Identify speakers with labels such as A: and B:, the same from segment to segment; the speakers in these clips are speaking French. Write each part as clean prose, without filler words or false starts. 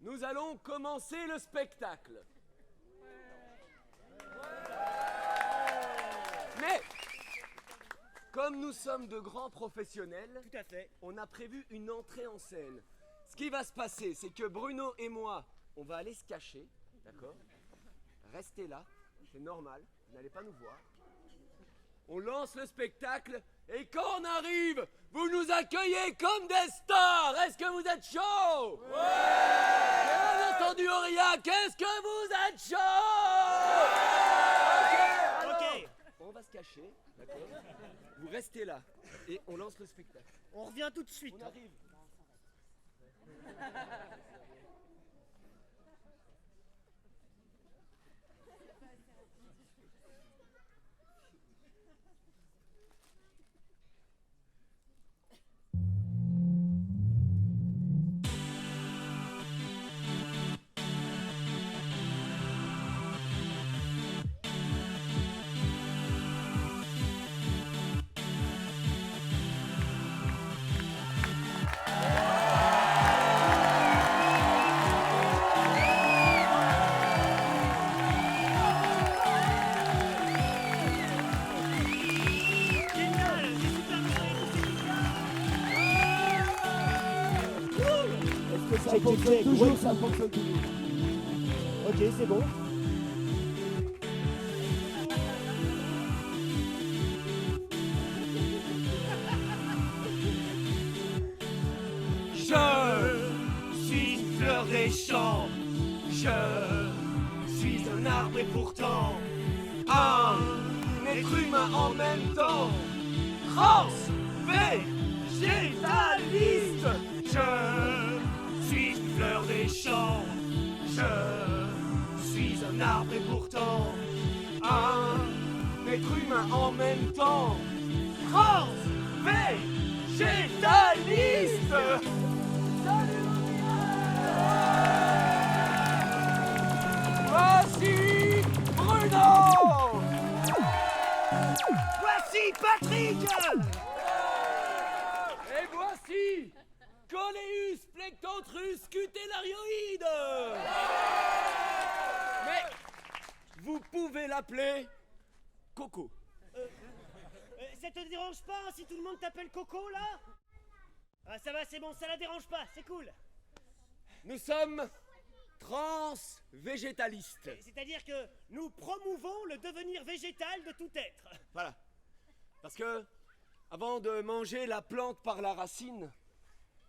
A: Nous allons commencer le spectacle. Mais, comme nous sommes de grands professionnels,
B: Tout à fait.
A: on a prévu une entrée en scène. Ce qui va se passer, c'est que Bruno et moi, on va aller se cacher, d'accord? Restez là, c'est normal, vous n'allez pas nous voir. On lance le spectacle et quand on arrive, vous nous accueillez comme des stars. Est-ce que vous êtes chaud? Ouais! Bien entendu, Aurillac, est-ce que vous êtes chaud?
B: Ok.
A: On va se cacher, d'accord? Vous restez là et on lance le spectacle.
B: On revient tout de suite.
A: On arrive.
B: Génial. C'est super bien.
C: Ça fonctionne toujours, ça fonctionne toujours.
B: Ok, c'est bon.
D: Je suis une fleur des champs, je suis un arbre et pourtant un être humain en même temps. Végétaliste, je suis une fleur des champs, je suis un arbre et pourtant un être humain en même temps. Végétaliste. Voici Bruno.
B: Voici Patrick.
A: Et voici Coléus Plectantrus Cutellarioïde. Mais vous pouvez l'appeler Coco.
B: Ça te dérange pas si tout le monde t'appelle Coco là? Ah ça va, c'est bon, ça la dérange pas, c'est cool.
A: Nous sommes transvégétalistes.
B: C'est-à-dire que nous promouvons le devenir végétal de tout être.
A: Voilà. Parce que, avant de manger la plante par la racine,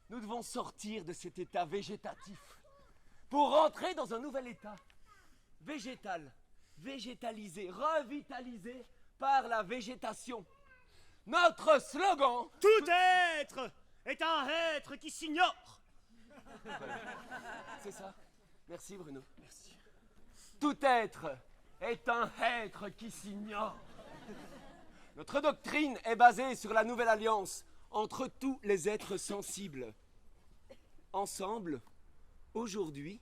A: nous devons sortir de cet état végétatif pour rentrer dans un nouvel état. Végétal, végétalisé, revitalisé par la végétation. Notre slogan...
B: Tout être est un être qui s'ignore.
A: C'est ça. Merci Bruno. Merci. Tout être est un être qui s'ignore. Notre doctrine est basée sur la nouvelle alliance entre tous les êtres sensibles. Ensemble, aujourd'hui,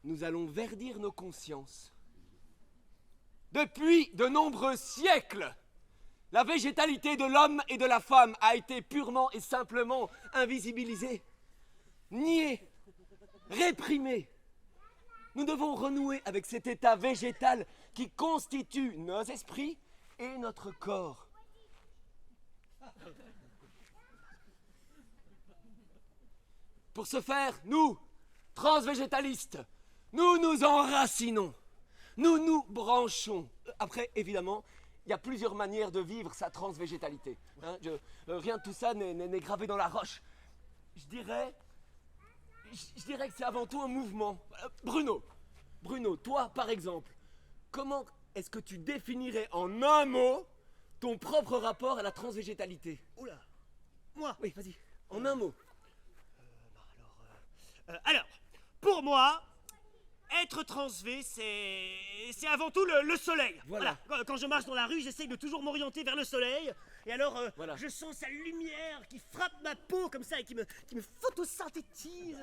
A: nous allons verdir nos consciences. Depuis de nombreux siècles, la végétalité de l'homme et de la femme a été purement et simplement invisibilisée, niée, réprimée. Nous devons renouer avec cet état végétal qui constitue nos esprits et notre corps. Pour ce faire, nous, transvégétalistes, nous nous enracinons, nous nous branchons. Après, évidemment, il y a plusieurs manières de vivre sa transvégétalité. Hein, rien de tout ça n'est gravé dans la roche. Je dirais que c'est avant tout un mouvement. Bruno, toi, par exemple, comment est-ce que tu définirais en un mot ton propre rapport à la transvégétalité?
B: Oula. Moi.
A: Oui, vas-y, en un mot.
B: Alors, pour moi, être transvé, c'est avant tout le soleil.
A: Voilà.
B: Quand je marche dans la rue, j'essaye de toujours m'orienter vers le soleil. Et alors,
A: Voilà.
B: je sens sa lumière qui frappe ma peau comme ça et qui me photosynthétise.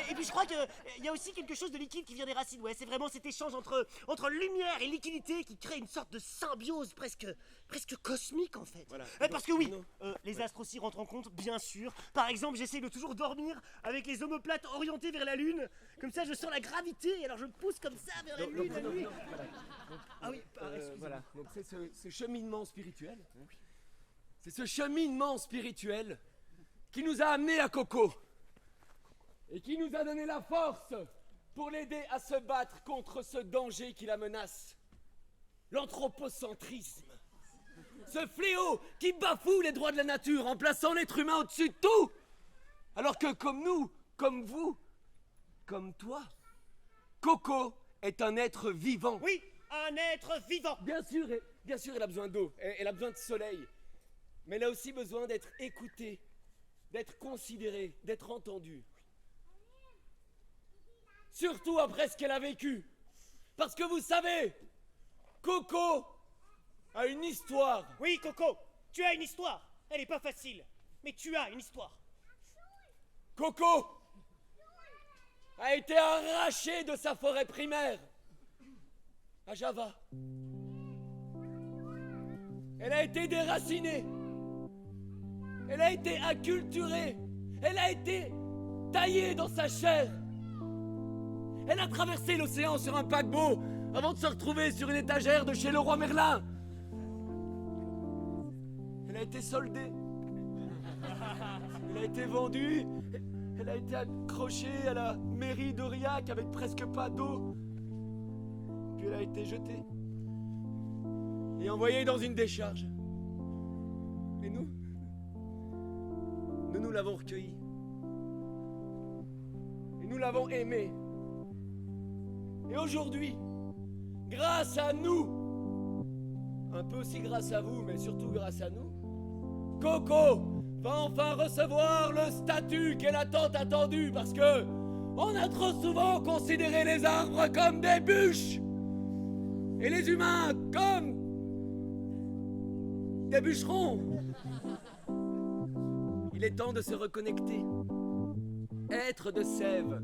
B: Et puis je crois qu'il y a aussi quelque chose de liquide qui vient des racines. Ouais, c'est vraiment cet échange entre lumière et liquidité qui crée une sorte de symbiose presque cosmique en fait.
A: Voilà.
B: Parce que oui,
A: Non.
B: les astres aussi rentrent en compte, bien sûr. Par exemple, j'essaie de toujours dormir avec les omoplates orientées vers la lune. Comme ça, je sens la gravité, et alors je pousse comme ça vers la lune, la nuit.
A: Voilà.
B: Ah oui, excusez-moi.
A: Voilà. Donc c'est ce cheminement spirituel. C'est ce cheminement spirituel qui nous a amenés à Coco. Et qui nous a donné la force pour l'aider à se battre contre ce danger qui la menace. L'anthropocentrisme. Ce fléau qui bafoue les droits de la nature en plaçant l'être humain au-dessus de tout. Alors que comme nous, comme vous, comme toi, Coco est un être vivant.
B: Oui, un être vivant.
A: Bien sûr, elle a besoin d'eau, elle a besoin de soleil. Mais elle a aussi besoin d'être écoutée, d'être considérée, d'être entendue. Surtout après ce qu'elle a vécu. Parce que vous savez, Coco a une histoire.
B: Oui, Coco, tu as une histoire. Elle est pas facile, mais tu as une histoire.
A: Coco a été arrachée de sa forêt primaire à Java. Elle a été déracinée. Elle a été acculturée. Elle a été taillée dans sa chair. Elle a traversé l'océan sur un paquebot avant de se retrouver sur une étagère de chez le roi Merlin. Elle a été soldée. Elle a été vendue. Elle a été accrochée à la mairie d'Aurillac avec presque pas d'eau. Puis elle a été jetée et envoyée dans une décharge. Et nous l'avons recueillie. Et nous l'avons aimée. Et aujourd'hui, grâce à nous, un peu aussi grâce à vous, mais surtout grâce à nous, Coco va enfin recevoir le statut qu'elle a tant attendu parce que on a trop souvent considéré les arbres comme des bûches et les humains comme des bûcherons. Il est temps de se reconnecter. Être de sève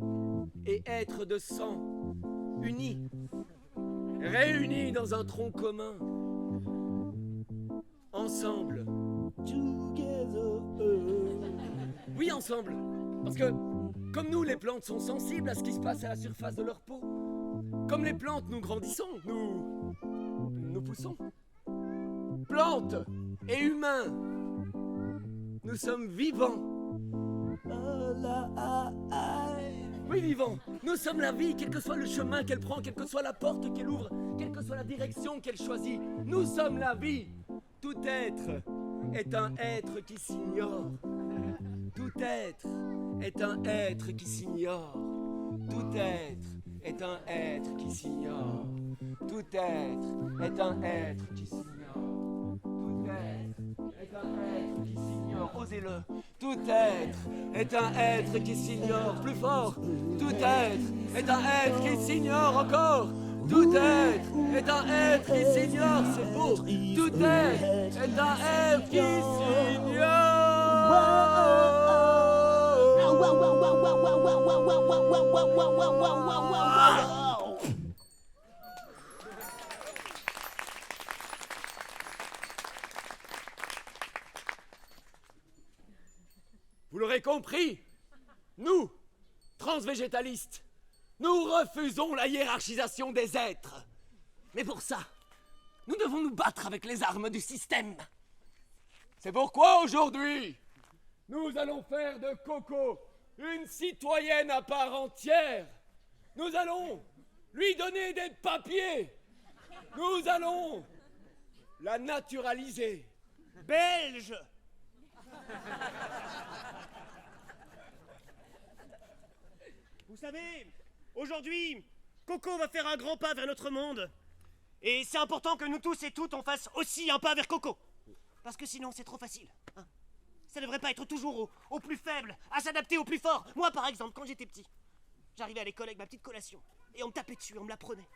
A: et être de sang, unis, réunis dans un tronc commun, ensemble. Oui, ensemble. Parce que, comme nous, les plantes sont sensibles à ce qui se passe à la surface de leur peau. Comme les plantes, nous grandissons, nous poussons. Plantes et humains, nous sommes vivants. Oui, vivants. Nous sommes la vie, quel que soit le chemin qu'elle prend, quelle que soit la porte qu'elle ouvre, quelle que soit la direction qu'elle choisit. Nous sommes la vie. Tout être est un être qui s'ignore. Tout être est un être qui s'ignore. Tout être est un être qui s'ignore. Tout être est un être qui s'ignore. Tout être est un être qui s'ignore. Osez-le. Tout être est un être qui s'ignore. Plus fort. Tout être est un être qui s'ignore encore. Tout être est un être qui s'ignore, c'est beau. Tout être est un être qui s'ignore. Vous l'aurez compris, nous, transvégétalistes, nous refusons la hiérarchisation des êtres. Mais pour ça, nous devons nous battre avec les armes du système. C'est pourquoi aujourd'hui, nous allons faire de Coco une citoyenne à part entière. Nous allons lui donner des papiers. Nous allons la naturaliser.
B: Belge. Vous savez, aujourd'hui, Coco va faire un grand pas vers notre monde. Et c'est important que nous tous et toutes on fasse aussi un pas vers Coco. Parce que sinon c'est trop facile. Hein. Ça devrait pas être toujours au plus faible, à s'adapter au plus fort. Moi par exemple, quand j'étais petit, j'arrivais à l'école avec ma petite collation. Et on me tapait dessus, on me la prenait.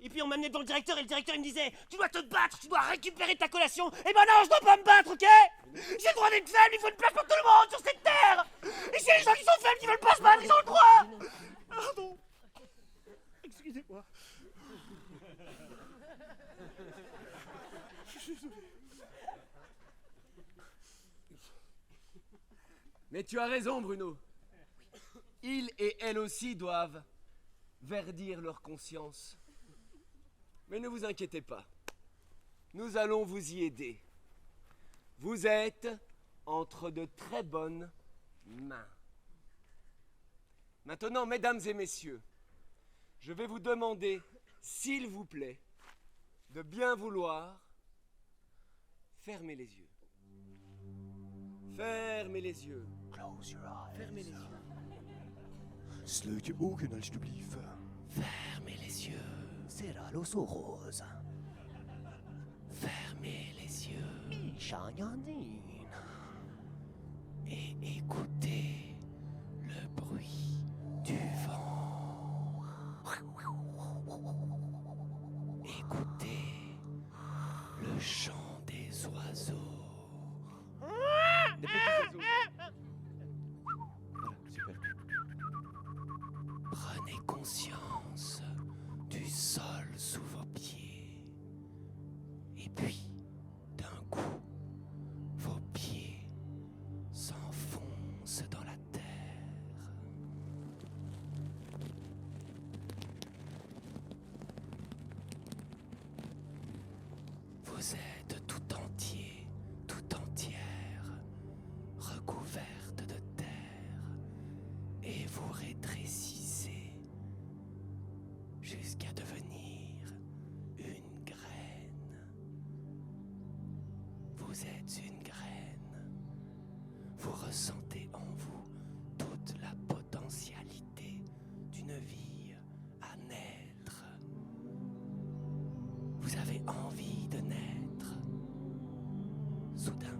B: Et puis on m'amenait devant le directeur et le directeur il me disait « Tu dois te battre, tu dois récupérer ta collation !» Et ben non, je dois pas me battre, ok? J'ai le droit d'être faible, il faut une place pour tout le monde sur cette terre! Et s'il y a des gens qui sont faibles, qui veulent pas se battre, ils ont le droit! Pardon. Excusez-moi. Je suis désolé.
A: Mais tu as raison, Bruno. Ils et elles aussi doivent verdir leur conscience. Mais ne vous inquiétez pas. Nous allons vous y aider. Vous êtes entre de très bonnes mains. Maintenant, mesdames et messieurs, je vais vous demander, s'il vous plaît, de bien vouloir fermer les yeux. Fermez les yeux.
C: Close your eyes.
A: Fermez les yeux.
C: Sluit je ogen alsjeblieft.
A: Fermez les yeux.
C: Cierra los ojos.
A: Fermez les yeux.
C: Misha Yanin.
A: Et écoutez le bruit du vent. Écoutez le chant des oiseaux. Des petits oiseaux. Voilà, super. Prenez conscience du sol sous vos pieds. Et puis, d'un coup, vos pieds s'enfoncent dans la terre. Vous êtes tout entier, tout entière, recouverte de terre, et vous rétrécissez jusqu'à devenir une graine. Vous êtes une graine. Vous ressentez en vous toute la potentialité d'une vie à naître. Vous avez envie de naître. Soudain,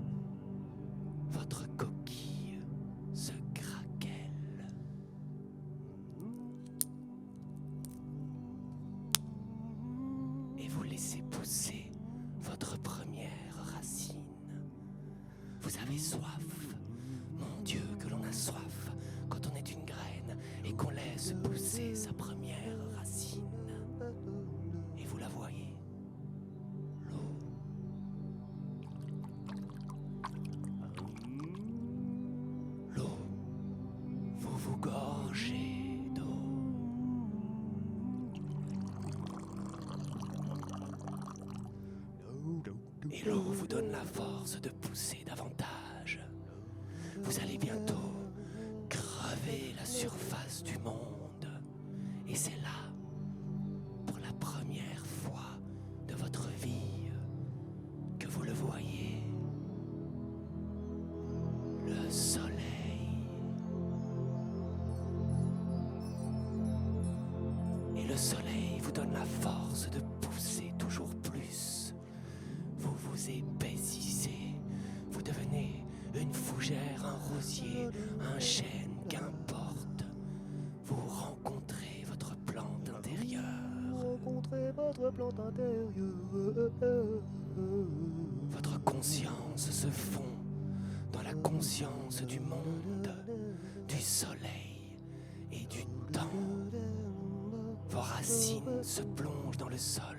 A: votre coquille se craquelle. Et vous laissez pousser votre première racine. Vous avez soif. Mon Dieu, que l'on a soif quand on est une graine et qu'on laisse pousser sa première racine. Et vous la voyez, l'eau. L'eau, vous vous gorgez d'eau. Et l'eau vous donne la force de pousser davantage. Vous allez bientôt crever la surface du monde. Et c'est là, pour la première fois de votre vie, que vous le voyez. Le soleil. Et le soleil vous donne la force de pousser toujours plus. Vous vous épaississez. Vous devenez une fougère, un rosier, un chêne, qu'importe. Vous rencontrez votre plante intérieure.
C: Rencontrez votre plante intérieure.
A: Votre conscience se fond dans la conscience du monde, du soleil et du temps. Vos racines se plongent dans le sol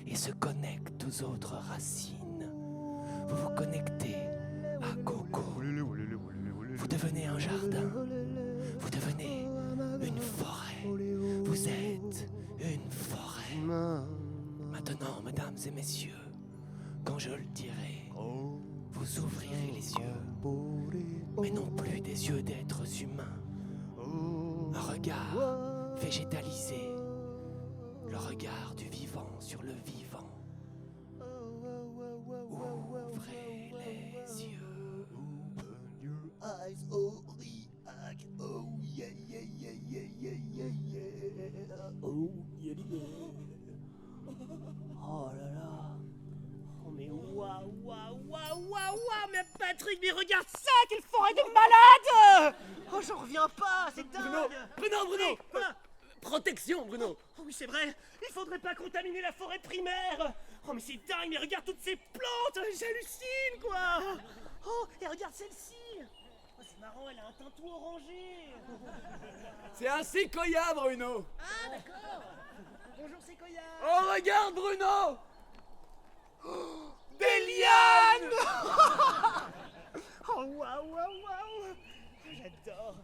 A: et se connectent aux autres racines. Vous vous connectez à Coco. Vous devenez un jardin. Vous devenez une forêt. Vous êtes une forêt. Maintenant, mesdames et messieurs, quand je le dirai, vous ouvrirez les yeux, mais non plus des yeux d'êtres humains. Un regard végétalisé, le regard du vivant sur le vivant. Ouvrez les yeux.
C: Open your eyes, oh, react, oh, yeah, yeah, yeah, yeah, yeah, yeah, yeah. Oh, yeah, yeah. Oh là là.
B: Oh mais waouh, waouh, waouh, waouh, waouh, mais Patrick, mais regarde ça, quelle forêt de malade! Oh, j'en reviens pas, c'est dingue!
A: Bruno,
B: Hey, quoi?
A: protection, Bruno.
B: Oh oui, c'est vrai, il faudrait pas contaminer la forêt primaire. Oh, mais c'est dingue, mais regarde toutes ces plantes, j'hallucine, quoi. Oh, et regarde celle-ci. Oh, c'est marrant, elle a un teint tout orangé.
A: C'est un séquoia, Bruno.
B: Ah, d'accord. Bonjour, Sequoia.
A: Oh, regarde, Bruno. Oh, des lianes.
B: Oh, waouh, waouh, waouh. J'adore.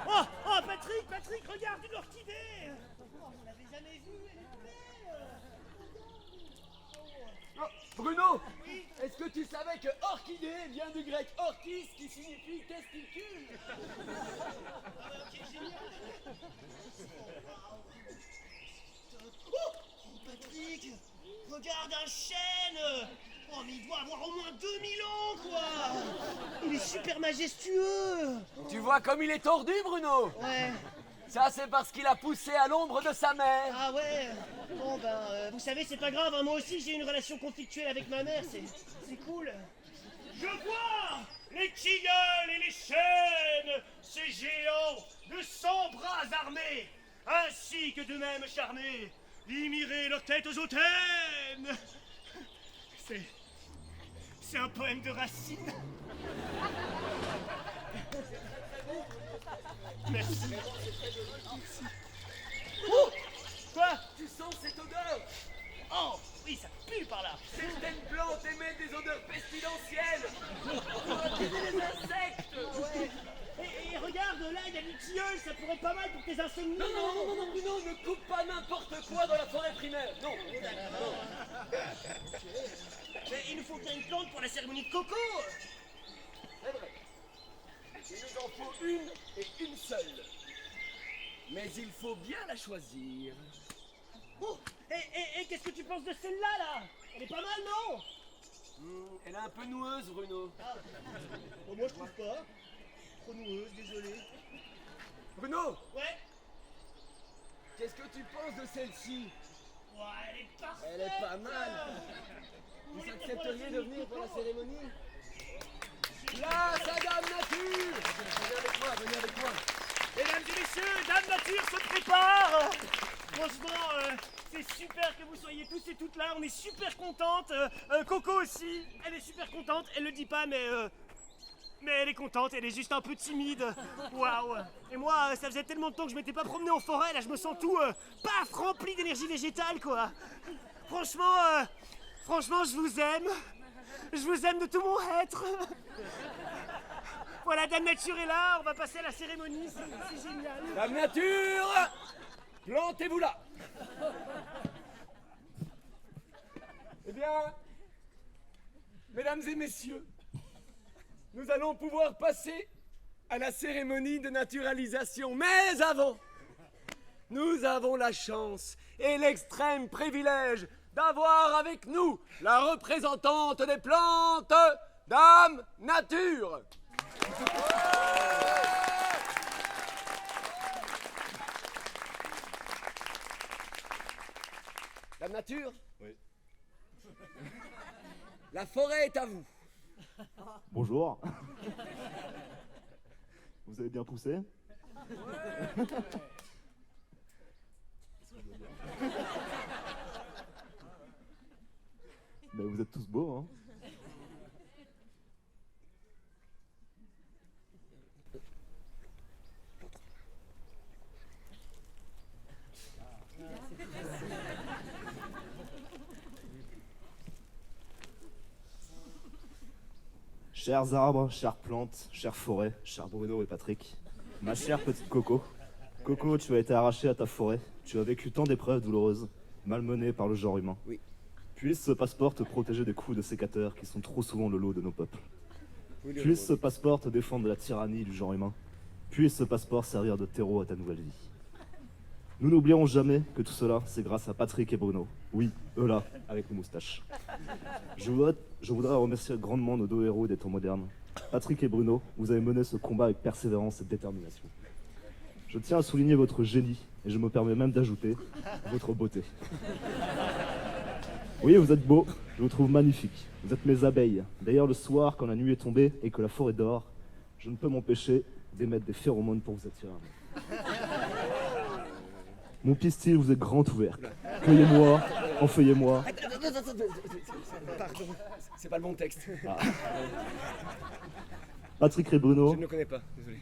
B: Oh, oh, Patrick, regarde une orchidée. Oh, j'en avais jamais vu, elle est belle.
A: Oh, Bruno, est-ce que tu savais que orchidée vient du grec orchis qui signifie testicule?
B: Ah ouais, ok, génial. Oh, Patrick, regarde un chêne. Oh, mais il doit avoir au moins 2000 ans, quoi. Il est super majestueux.
A: Tu vois comme il est tordu, Bruno?
B: Ouais.
A: Ça, c'est parce qu'il a poussé à l'ombre de sa mère.
B: Ah ouais. Bon, ben, vous savez, c'est pas grave, hein, moi aussi j'ai une relation conflictuelle avec ma mère, c'est cool.
D: Je vois les tilleuls et les chênes, ces géants de 100 bras armés, ainsi que de même charmés, immirer leurs têtes aux hautaines. C'est un poème de Racine. Merci.
B: Oh, quoi?
A: Tu sens cette odeur?
B: Oh, oui, ça pue par là.
A: Certaines plantes émettent des odeurs pestilentielles. Pour attirer les insectes.
B: Ouais. Et regarde, là, il y a du tilleul, ça pourrait être pas mal pour tes insomnies.
A: Non, Bruno, ne coupe pas n'importe quoi dans la forêt primaire. Non.
B: Mais il nous faut bien une plante pour la cérémonie de coco.
A: C'est vrai. Il nous en faut une et une seule. Mais il faut bien la choisir.
B: Oh, et qu'est-ce que tu penses de celle-là, là? Elle est pas mal, non?
A: Elle est un peu noueuse, Bruno.
B: Ah. Bon, moi, je trouve pas. Trop noueuse, désolé.
A: Bruno,
B: Ouais.
A: qu'est-ce que tu penses de celle-ci?
B: Ouais, elle est parfaite.
A: Elle est pas mal. Vous accepteriez de venir pour la cérémonie? Là, sa dame nature. Venez avec moi.
B: Mesdames et messieurs, Dame Nature se prépare. Franchement, c'est super que vous soyez tous et toutes là. On est super contente. Coco aussi, elle est super contente. Elle le dit pas, mais elle est contente. Elle est juste un peu timide. Waouh. Et moi, ça faisait tellement de temps que je m'étais pas promené en forêt. Là, je me sens tout paf, rempli d'énergie végétale, quoi. Franchement, je vous aime. Je vous aime de tout mon être. Voilà, Dame Nature est là, on va passer à la cérémonie, c'est génial.
A: Dame Nature, plantez-vous là. Eh bien, mesdames et messieurs, nous allons pouvoir passer à la cérémonie de naturalisation. Mais avant, nous avons la chance et l'extrême privilège d'avoir avec nous la représentante des plantes, Dame Nature. Dame Nature?
E: Oui.
A: La forêt est à vous.
E: Bonjour. Vous avez bien poussé? Mais vous êtes tous beaux, hein? Chers arbres, chères plantes, chères forêts, chers Bruno et Patrick, ma chère petite Coco. Coco, tu as été arraché à ta forêt, tu as vécu tant d'épreuves douloureuses, malmenées par le genre humain.
A: Oui.
E: Puisse ce passeport te protéger des coups de sécateurs qui sont trop souvent le lot de nos peuples. Puisse ce passeport te défendre de la tyrannie du genre humain. Puisse ce passeport servir de terreau à ta nouvelle vie. Nous n'oublierons jamais que tout cela, c'est grâce à Patrick et Bruno. Oui, eux là, avec les moustaches. Je voudrais remercier grandement nos deux héros des temps modernes. Patrick et Bruno, vous avez mené ce combat avec persévérance et détermination. Je tiens à souligner votre génie, et je me permets même d'ajouter votre beauté. Oui, vous êtes beaux, je vous trouve magnifiques. Vous êtes mes abeilles. D'ailleurs, le soir, quand la nuit est tombée et que la forêt dort, je ne peux m'empêcher d'émettre des phéromones pour vous attirer à moi. Mon pistil vous est grand ouvert. Cueillez-moi, enfeuillez-moi.
A: Pardon, c'est pas le bon texte.
E: Patrick et Bruno,
A: Je ne le connais pas, désolé.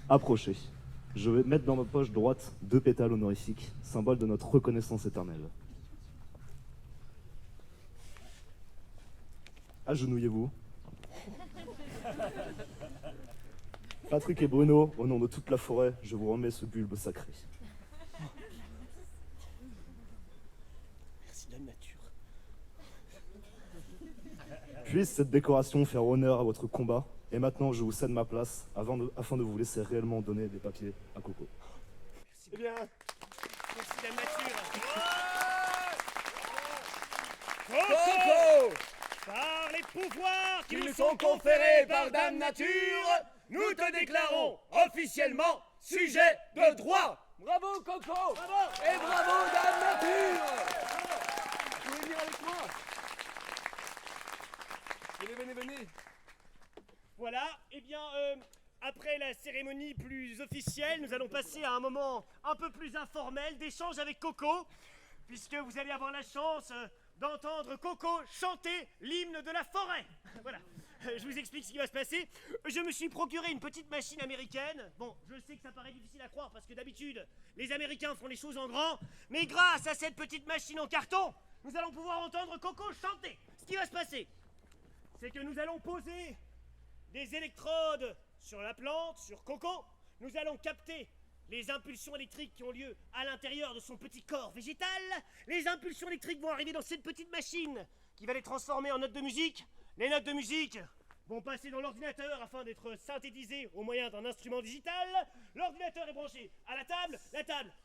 E: approchez. Je vais mettre dans ma poche droite 2 pétales honorifiques, symbole de notre reconnaissance éternelle. Agenouillez-vous. Patrick et Bruno, au nom de toute la forêt, je vous remets ce bulbe sacré.
A: Merci Dame Nature.
E: Puisse cette décoration faire honneur à votre combat, et maintenant je vous cède ma place afin de vous laisser réellement donner des papiers à Coco.
B: Eh bien, merci Dame Nature.
A: Coco,
B: Par les pouvoirs qui
A: qui
B: nous
A: nous
B: sont
A: sont conférés par Dame Nature, nous te déclarons officiellement sujet de droit. Bravo Coco.
B: Bravo.
A: Et bravo Dame Nature. Vous pouvez venir avec moi. Venez.
B: Voilà, eh bien, après la cérémonie plus officielle, nous allons passer à un moment un peu plus informel d'échange avec Coco, puisque vous allez avoir la chance d'entendre Coco chanter l'hymne de la forêt. Voilà, je vous explique ce qui va se passer. Je me suis procuré une petite machine américaine. Bon, je sais que ça paraît difficile à croire, parce que d'habitude, les Américains font les choses en grand, mais grâce à cette petite machine en carton, nous allons pouvoir entendre Coco chanter. Ce qui va se passer, c'est que nous allons poser des électrodes sur la plante, sur Coco. Nous allons capter les impulsions électriques qui ont lieu à l'intérieur de son petit corps végétal. Les impulsions électriques vont arriver dans cette petite machine qui va les transformer en notes de musique. Les notes de musique vont passer dans l'ordinateur afin d'être synthétisées au moyen d'un instrument digital. L'ordinateur est branché à la table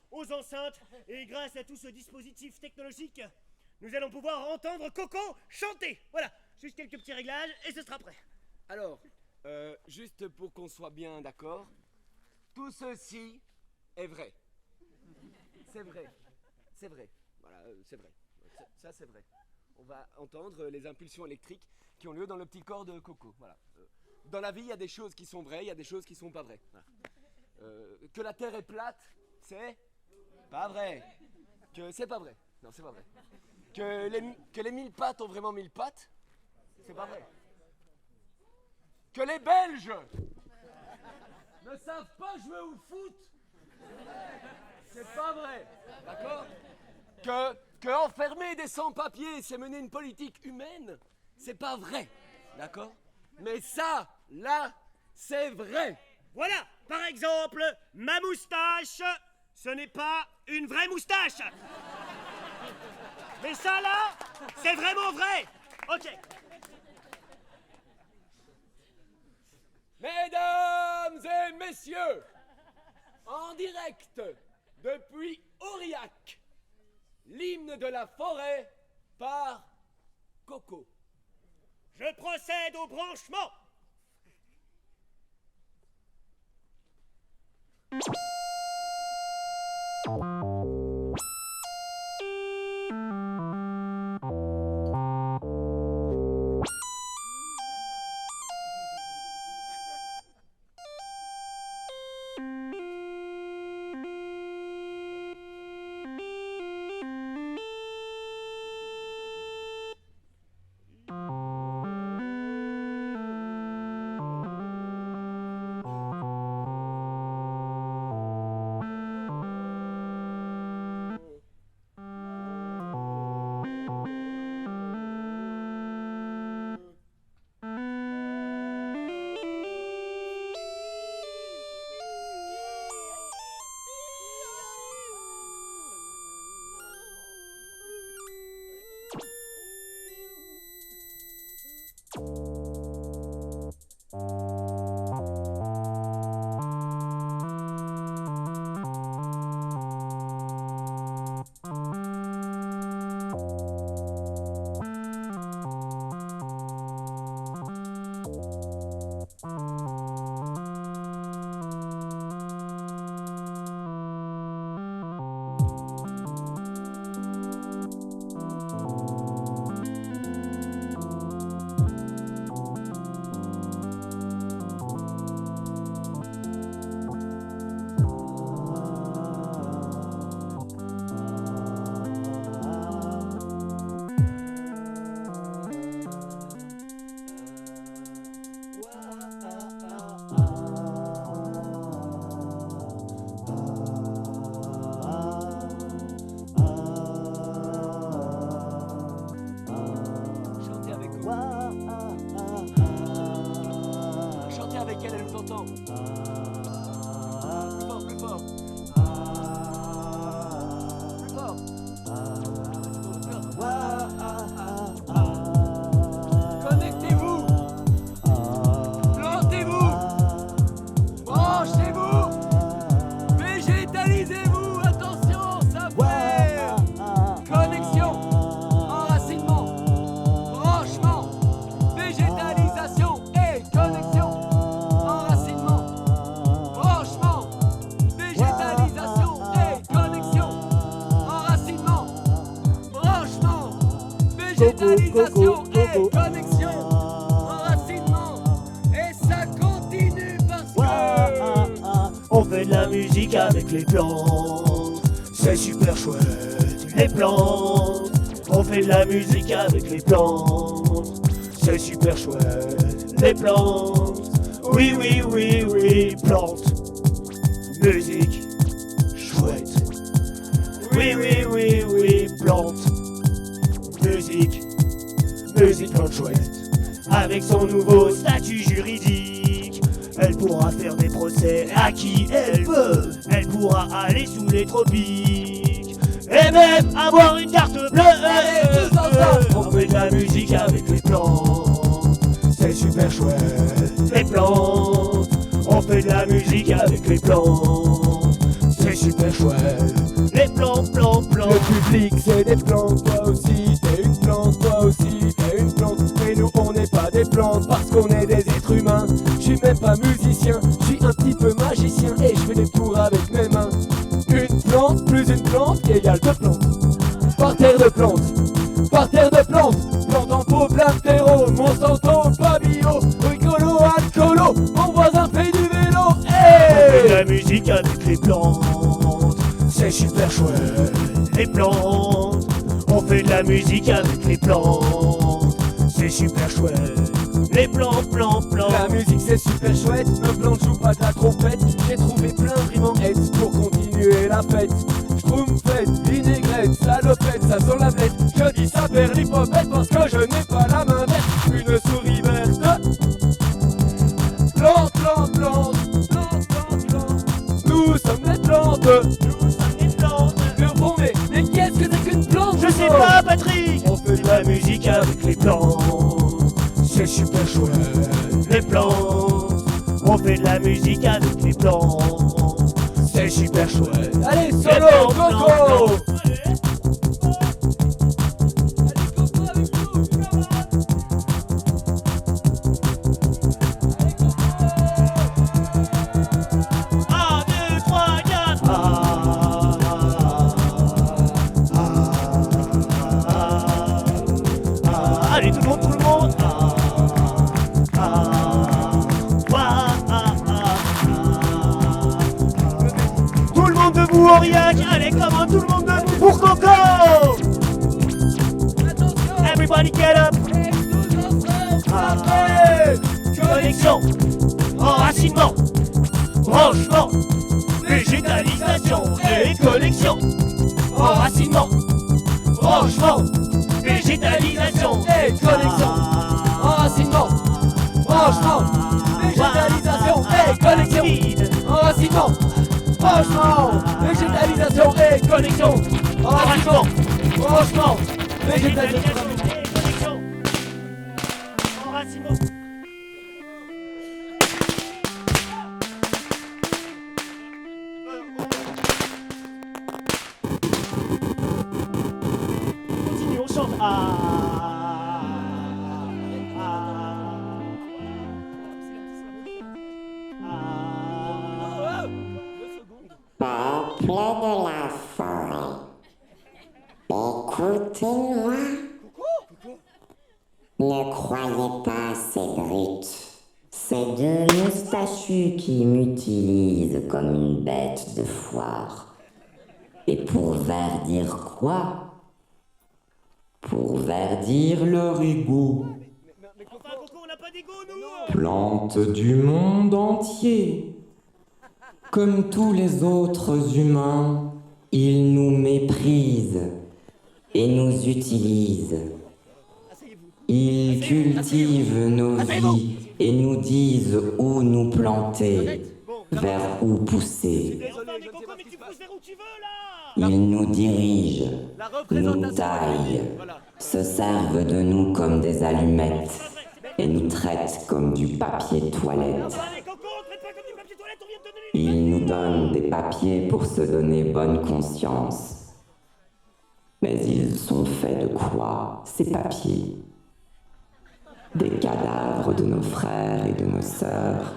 B: aux enceintes. Et grâce à tout ce dispositif technologique, nous allons pouvoir entendre Coco chanter. Voilà, juste quelques petits réglages et ce sera prêt.
A: Alors, juste pour qu'on soit bien d'accord, tout ceci est vrai. C'est vrai. Voilà, c'est vrai. Ça, c'est vrai. On va entendre les impulsions électriques qui ont lieu dans le petit corps de Coco. Voilà. Dans la vie, il y a des choses qui sont vraies, il y a des choses qui sont pas vraies. Voilà. Que la Terre est plate, c'est pas vrai. Que c'est pas vrai. Non, c'est pas vrai. Que les 1000 pattes ont vraiment 1000 pattes, c'est pas vrai. Que les Belges ne savent pas jouer au foot, c'est pas vrai, d'accord? Que enfermer des sans-papiers, c'est mener une politique humaine, c'est pas vrai, d'accord? Mais ça, là, c'est vrai.
B: Voilà, par exemple, ma moustache, ce n'est pas une vraie moustache. Mais ça là, c'est vraiment vrai. Ok.
A: Mesdames et messieurs, en direct depuis Aurillac, l'hymne de la forêt par Coco.
B: Je procède au branchement.
C: la musique avec les plantes. C'est super chouette, les plantes. On fait de la musique avec les plantes. C'est super chouette, les plantes. Oui, oui, oui, oui, plantes. Musique chouette. Oui, oui, oui, oui, plantes. Musique plante chouette. Avec son nouveau statut juridique, elle pourra faire des procès à qui elle veut. Elle pourra aller sous les tropiques et même avoir une carte bleue. On fait de la musique avec les plantes. C'est super chouette, les plantes. On fait de la musique avec les plantes. C'est super chouette, les plantes, plantes, plantes.
A: Le public c'est des plantes, toi aussi t'es une plante, toi aussi t'es une plante. Mais nous on n'est pas des plantes parce qu'on est des êtres humains. Je suis même pas musicien, je suis un petit peu magicien et je fais des tours avec mes mains. Une plante plus une plante égale deux plantes. Par terre de plantes, par terre de plantes. Plante en pot, plein de terreau, Monsanto, pas bio. Rigolo, alcoolo, mon voisin fait du vélo.
C: On fait de la musique avec les plantes. C'est super chouette, les plantes. On fait de la musique avec les plantes. C'est super chouette, les plantes, plantes, plantes.
A: La musique c'est super chouette, nos plantes jouent pas de la trompette. J'ai trouvé plein de rimes en S pour continuer la fête. Schtroumpfette, vinaigrette, salopette, ça sent la bête. Je dis ça vers l'hypopète parce que je n'ai pas la main verte. Une souris verte. Plante, plante, plante, plante, plante, plante. Nous sommes des plantes.
C: Nous sommes des plantes.
A: Mais qu'est-ce que c'est qu'une plante?
C: Je sais pas, Patrick. On fait de la musique avec les plantes. C'est super chouette, les plantes. On fait de la musique avec les plantes. C'est super chouette.
A: Allez,
C: Les
A: solo,
C: plantes,
A: Coco!
C: plantes, Un, deux, trois, quatre. Allez, tout le monde, tout le monde. Tout le monde debout, Aurillac. Allez, comment tout le monde debout pour Coco. Everybody get up. Connexion, enracinement, branchement, végétalisation et connexion. Enracinement, branchement, végétalisation et connexion.
A: Enracinement, branchement, végétalisation et connexion. Enracinement, branchement, végétalisation et connexion. Enracinement, branchement, végétalisation.
B: Enracinement. Continue, on chante.
F: Peuple de la forêt, écoutez-moi. Ne croyez pas ces brutes, ces deux moustachus qui m'utilisent comme une bête de foire. Et pour verdir quoi? Pour verdir leur ego.
B: Enfin, Coco, on n'a pas d'ego, nous.
F: Plante du monde entier. Comme tous les autres humains, ils nous méprisent et nous utilisent. Ils cultivent nos vies et nous disent où nous planter, vers où pousser.
B: Enfin, mais Coco, mais tu pousses vers où tu veux, là.
F: Ils nous dirigent, nous taillent, se servent de nous comme des allumettes et nous traitent comme du papier toilette.
B: Enfin, mais Coco, on traite pas comme du papier toilette, on vient de te donner
F: Ils nous donnent des papiers pour se donner bonne conscience. Mais ils sont faits de quoi, ces papiers? Des cadavres de nos frères et de nos sœurs.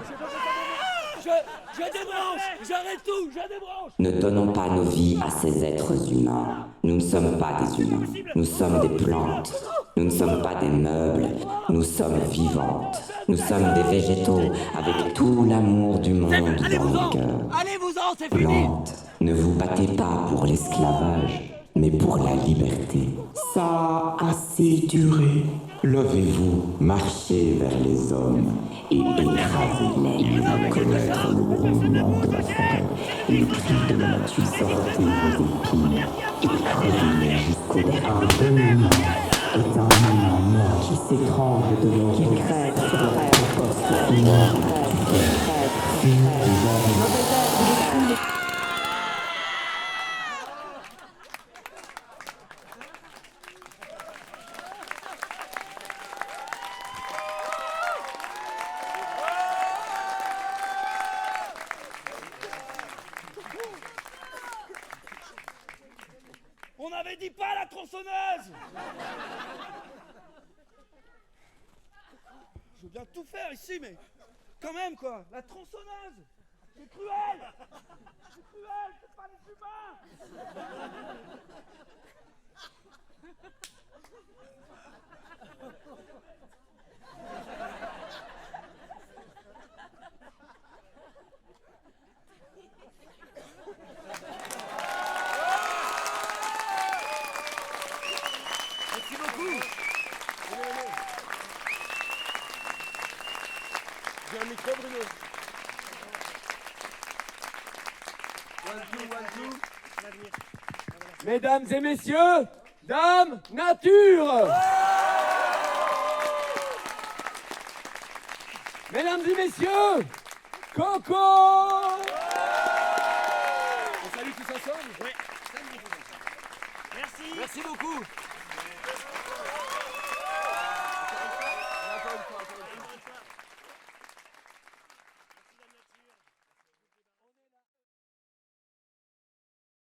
A: Je débranche. J'arrête tout. Je débranche.
F: Ne donnons pas nos vies à ces êtres humains. Nous ne sommes pas des humains. Nous sommes des plantes. Nous ne sommes pas des meubles. Nous sommes vivantes. Nous sommes des végétaux avec tout l'amour du monde dans le cœur.
A: Allez-vous-en, c'est fini.
F: Plantes, ne vous battez pas pour l'esclavage, mais pour la liberté. Ça a assez duré. Levez-vous, marchez vers les hommes et écrasez-les. Il va connaître le grondement de la forêt et le cri de la nature. Sortez vos épines et creusez-les jusqu'au dernier. Un dominant est un humain mort qui s'étrangle de l'eau, qui crève sur le poste humain.
D: On avait dit pas la tronçonneuse. Je veux bien tout faire ici, mais quand même quoi, la tronçonneuse. C'est cruel. C'est cruel, c'est pas les humains.
A: Merci beaucoup. J'ai un micro, Bruno. One, two. Mesdames et messieurs, Dame Nature. Mesdames et messieurs, Coco. On salue tous ensemble.
B: Ouais. Merci.
A: Merci beaucoup.